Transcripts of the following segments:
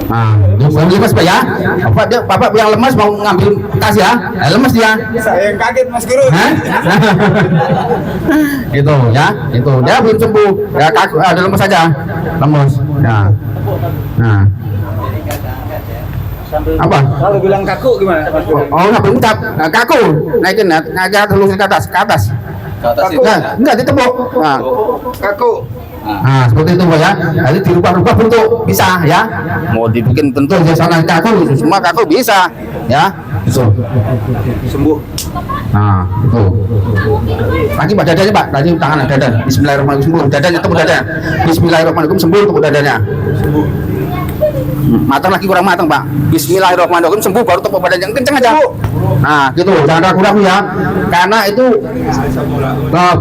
Nah, itu belum lemas Pak ya. Bapak yang lemas mau ngambil tas ya. Lemas dia. Saya yang kaget Mas Guru. Hah? Itu ya, itu dia belum sembuh. Ya kaku, ada lemas saja. Lemas. Ya. Nah. Apa? Kalau bilang kaku gimana Mas Guru? Oh, nggak berucap. Nah, kaku. Naikin telusur ke atas, ke atas. Kaku. Nah, enggak ditepuk. Nah. Kaku. Nah, seperti itu Pak ya. Jadi dirubah-rubah bentuk bisa ya. Mau dibikin bentuk di sana kaku, semua kaku bisa ya. Itu. Sembuh. Nah, itu. Lagi Pak dadanya Pak, lagi tangan dada. Bismillahirrahmanirrahim. Sembuh dadanya, tepuk dadanya. Bismillahirrahmanirrahim, sembuh tepuk dadanya. Sembuh. Matang lagi kurang matang Pak. Bismillahirrahmanirrahim, sembuh baru tepuk badan yang kencang aja. Nah, gitu, jangan ragu-ragu ya. Karena itu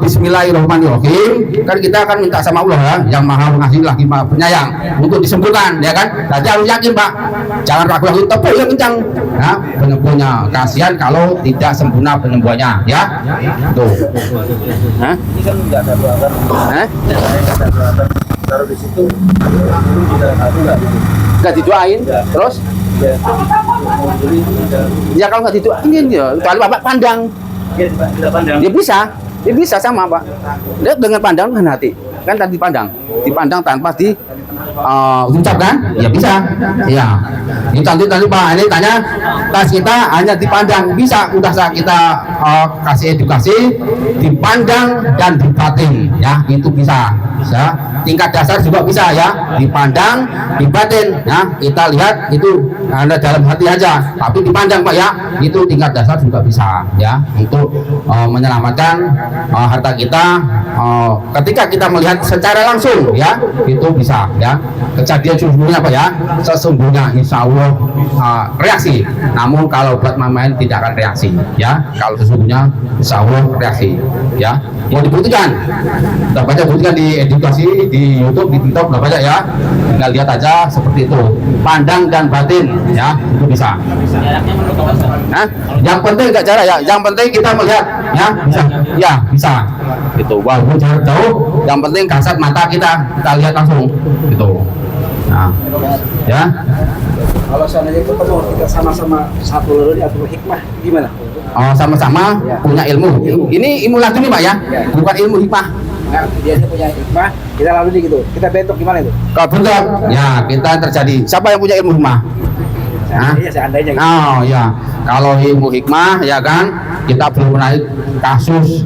Bismillahirrahmanirrahim. Kan kita akan minta sama Allah ya, yang Maha Pengasih lagi Maha Penyayang untuk disembuhkan, ya kan? Jadi harus yakin Pak. Jangan ragu-ragu, tepuk yang kencang. Ya, penyembuhnya. Kasihan kalau tidak sempurna penyembuhannya, ya. Tuh. Hah? Ini kan nggak ada peralatan. Hah? Taruh di situ. Nggak Nggak didoain, terus? Ya kalau nggak didoain ya, kalau Bapak pandang. Kita pandang. Ya bisa sama Pak. Dia dengan pandang dengan hati. Kan tadi dipandang tanpa ucapkan, ya bisa. Ya. Ini tadi Pak, ini tanya tas kita hanya dipandang, bisa udah kita kasih edukasi, dipandang dan dibatin, ya itu bisa. Tingkat dasar juga bisa ya, dipandang, dibatin. Ya kita lihat itu ada dalam hati aja, tapi dipandang Pak ya, itu tingkat dasar juga bisa ya untuk menyelamatkan harta kita. Ketika kita melihat secara langsung ya, itu bisa ya. Kejadian sesungguhnya Pak ya, sesungguhnya insya Allah reaksi. Namun kalau buat main tidak akan reaksi ya. Kalau sesungguhnya insya Allah reaksi ya. Mau dibuktikan, udah banyak buktikan di edukasi, di YouTube, di TikTok, udah banyak ya. Tinggal lihat aja seperti itu, pandang dan batin ya, itu bisa. Nah, yang penting nggak jarak ya, yang penting kita melihat ya, bisa, ya bisa. Itu walaupun jarak jauh, yang penting kasat mata kita lihat langsung, gitu. Nah, ya. Kalau seandainya ketemu kita sama-sama satu lalu atau hikmah gimana? Sama-sama ya. Punya ilmu. Ini ilmu laduni Pak ya, bukan ilmu hikmah. Nah, dia punya hikmah, kita lalu gitu. Kita bentuk gimana itu? Kalau bentuk, ya kita terjadi. Siapa yang punya ilmu hikmah? Iya, seandainya. Gitu. Oh ya, kalau ilmu hikmah ya kan, kita belum pernah kasus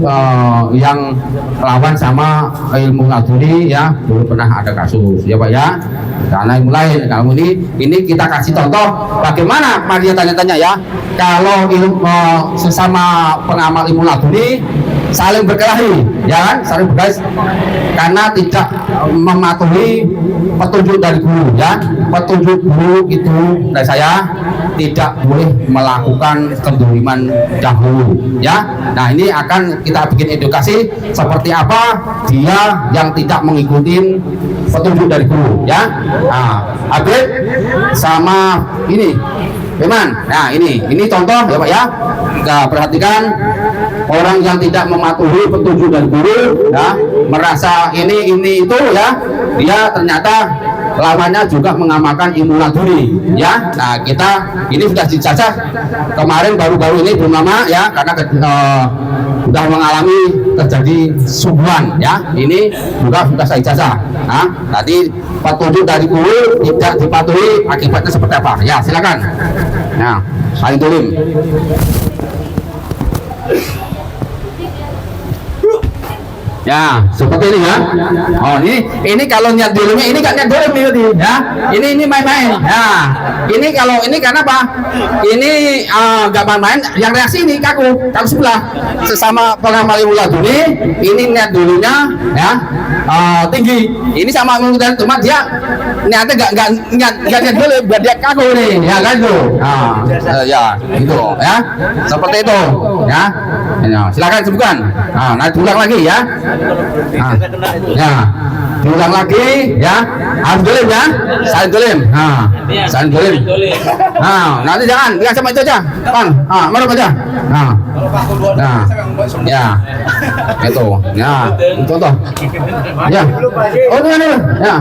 yang lawan sama ilmu laduni ya, belum pernah ada kasus ya Pak ya. Karena ilmu lain, kalau ini kita kasih contoh bagaimana. Mari tanya-tanya ya, kalau ilmu sesama pengamal ilmu laduni saling berkelahi ya kan, saling berkelahi karena tidak mematuhi petunjuk dari guru ya. Petunjuk guru itu dari saya tidak boleh melakukan kezaliman dahulu ya. Nah ini akan kita bikin edukasi seperti apa dia yang tidak mengikuti petunjuk dari guru ya. Nah Abid sama ini Iman. Nah ini contoh ya Pak ya. Kita perhatikan orang yang tidak mematuhi petunjuk dari guru ya, merasa ini itu ya, dia ternyata lawannya juga mengamalkan ilmu laduni ya. Nah kita ini sudah dijajah kemarin baru-baru ini belum lama ya, karena sudah mengalami terjadi subuhan ya. Ini juga sudah saya ijazah. Nah tadi petunjuk dari guru tidak dipatuhi, akibatnya seperti apa ya, silakan. Nah saling tulim. Ya, seperti ini ya. Oh, ini kalau niat dulunya ini kan niat dulu nih ya. Ini main-main. Ya. Ini kalau ini karena apa? Ini nggak main-main, yang reaksi ini kaku sebelah. Sesama pengamal ilmu laduni, ini niat dulunya ya tinggi. Ini sama mengikuti, cuma dia niatnya nggak niat dulu, biar dia kaku nih, ya kan tuh. Nah, ya, gitu ya. Seperti itu ya. Ya, silakan sebutkan. Nah, diulang lagi ya. Nah, ya, diulang lagi ya. Harus dolim ya. Saling dolim. Nah, saling dolim. Nah, nanti jangan sama itu aja. Kan, maruf aja. Nah, ya, itu, ya, contoh. Ya, oh ini, ya,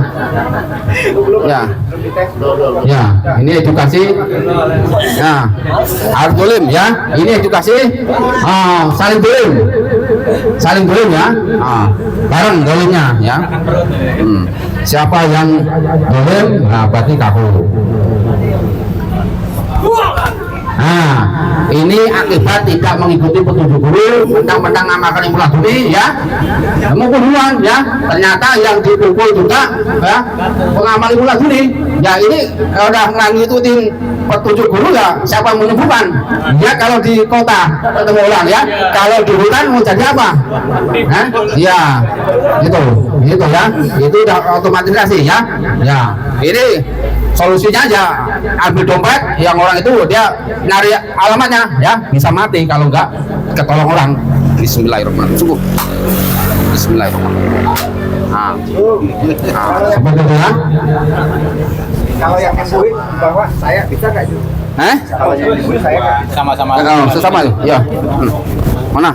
ya, ya, ini edukasi. Ya, harus dolim ya. Ini edukasi. Saling dolim ya. Bareng dolimnya ya. Siapa yang dolim, nah berarti kafir. Nah, ini akibat tidak mengikuti petunjuk guru, mentang-mentang namakan ilmu laduni ya, pembunuhan ya. Ternyata yang dipukul juga ya pengamal ilmu laduni. Ya ini udah ngikutin petunjuk guru ya, siapa yang menyembuhkan? Ya kalau di kota ketemu orang ya, kalau di hutan mau jadi apa? Ya, itu ya, itu udah otomatisasi ya. Ya, ini solusinya aja ambil dompet yang orang itu dia nyari alamatnya ya, bisa mati kalau enggak ketolong orang. Bismillahirrahmanirrahim. Sungguh. Bismillahirrahmanirrahim. Seperti itu ya. Kalau yang MUI bahwa saya bisa nggak itu? Kalau yang MUI saya Sama-sama. Sesama ya. Mana?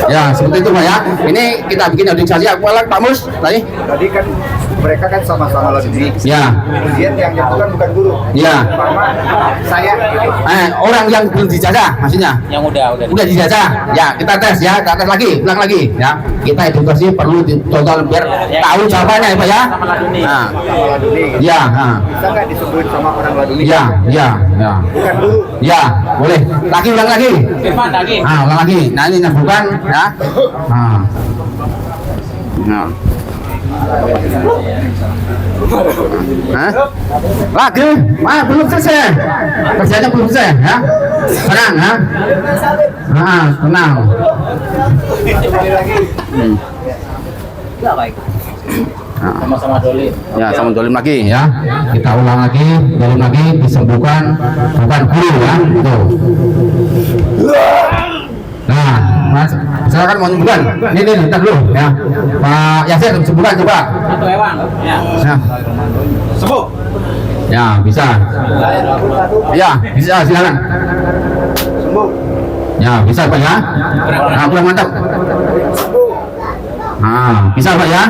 Ya seperti itu Pak ya. Ini kita bikin organisasi apa Pak Mus tadi? Tadi kan mereka kan sama-sama laduni. Ya. Kemudian yang nyatukan bukan guru. Ya. Mama saya. Orang yang belum dijajah maksudnya. Yang Udah dijajah. Ya kita tes ya, kita tes lagi, ulang lagi ya. Kita edukasi perlu ditonton biar tahu jawabannya ya Pak ya. Nah. Sama laduni. Ya. Bisa nggak disebut sama orang laduni? Ya. Bukan guru. Ya, boleh. Lagi ulang lagi. Firman lagi. Ulang lagi. Nah, ini nyambungkan ya. Lagi. Belum selesai. Kerjanya belum selesai ya. Tenang ya. Tenang. Sama-sama dolim. Ya, sama dolim lagi ya. Kita ulang lagi, dolim lagi, disembuhkan bukan guru ya. Itu. Nah, Mas, silakan mau nyembuhkan. Ini ntar dulu ya. Pak Yasir sembuhkan coba. Satu hewan. Ya. Nah. Sembuh. Ya, bisa. Ya, bisa silakan. Sembuh. Ya, bisa Pak ya. Kurang mantap. Bisa Pak ya.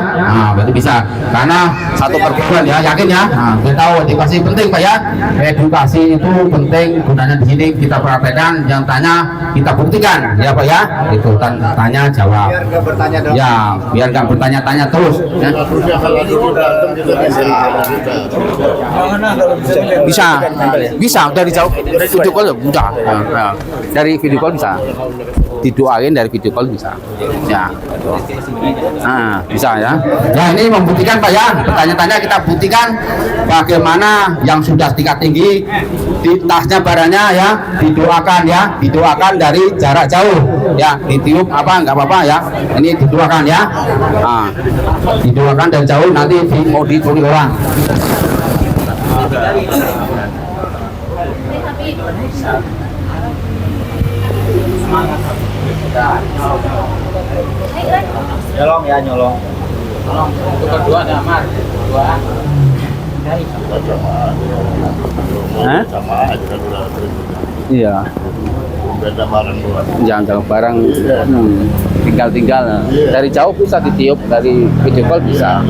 Berarti bisa. Karena satu perguruan ya, yakin ya. Kita tahu edukasi penting Pak ya. Edukasi itu penting, gunanya di sini kita praktekkan, yang tanya kita buktikan ya Pak ya. Itu tanya jawab. Biar nggak bertanya dong. Ya, biar nggak bertanya-tanya terus. Ya. Bisa dari jauh video call udah. Dari video call bisa. Didoain dari video call bisa. Ya. Bisa ya. Ya ini membuktikan Pak ya. Tanya-tanya kita buktikan bagaimana yang sudah tingkat tinggi di tasnya barangnya ya, didoakan ya, didoakan dari jarak jauh ya, ditiup apa enggak apa-apa ya. Ini didoakan ya. Didoakan dari jauh nanti mau dicuri orang. Nyolong ya, nyolong. Untuk kedua ada Amar. Dua. Sama aja kan udah Iya. beda barang dua. Jangan barang tinggal dari jauh bisa ditiup, dari video call bisa.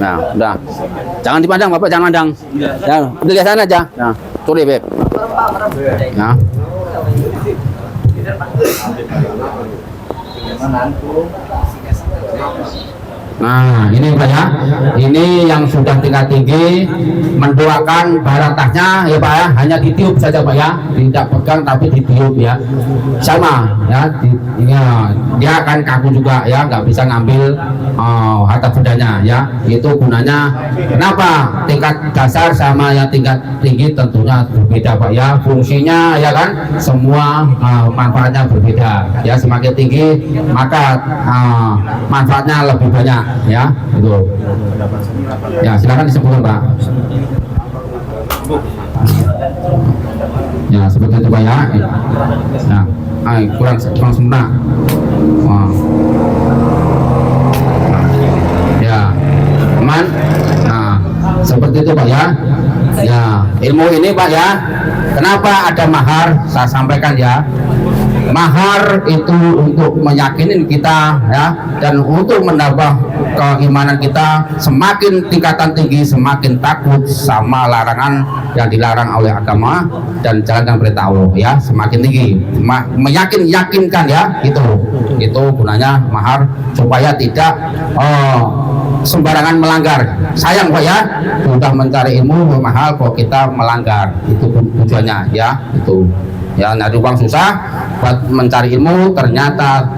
Nah, udah. Jangan dipandang, Bapak, jangan pandang. Ya, udah lihat sana aja. Nah, sorry, Beb. Nah. Nah, ini Pak ya. Ini yang sudah tingkat tinggi mendoakan baratahnya ya Pak ya, hanya ditiup saja Pak ya, tidak pegang tapi ditiup ya. Sama ya, dia akan kaku juga ya, nggak bisa ngambil harta bendanya ya. Itu gunanya kenapa tingkat dasar sama yang tingkat tinggi tentunya berbeda Pak ya. Fungsinya ya kan semua manfaatnya berbeda ya. Semakin tinggi maka manfaatnya lebih banyak ya, itu ya. Silakan disebutkan Pak ya, seperti itu Pak ya. Nah, kurang sempurna. Ya aman. Nah, seperti itu Pak ya. Ya, ilmu ini Pak ya, kenapa ada mahar saya sampaikan ya. Mahar itu untuk meyakinin kita ya, dan untuk menambah keimanan kita. Semakin tingkatan tinggi semakin takut sama larangan yang dilarang oleh agama dan jalankan perintah Allah ya, semakin tinggi meyakinkan ya, itu gunanya mahar supaya tidak sembarangan melanggar. Sayang Pak ya, sudah mencari ilmu mahal kok kita melanggar, itu tujuannya ya. Itu ya, nyari uang susah buat mencari ilmu ternyata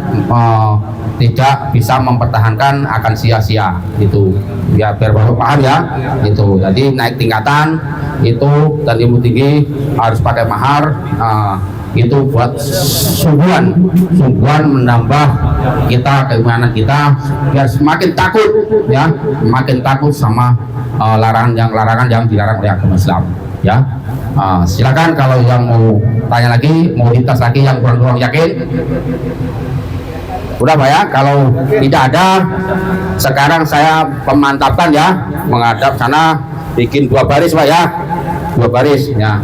tidak bisa mempertahankan, akan sia-sia itu ya. Biar Bapak paham ya, itu jadi naik tingkatan itu dan ilmu tinggi harus pakai mahar. Itu buat sungguhan menambah kita keimanan kita biar semakin takut ya, semakin takut sama larangan yang dilarang oleh agama Islam ya. Silakan kalau yang mau tanya lagi, mau dites lagi yang kurang yakin. Udah Pak ya, kalau tidak ada sekarang saya pemantapan ya, menghadap sana bikin 2 baris Pak ya, 2 baris ya.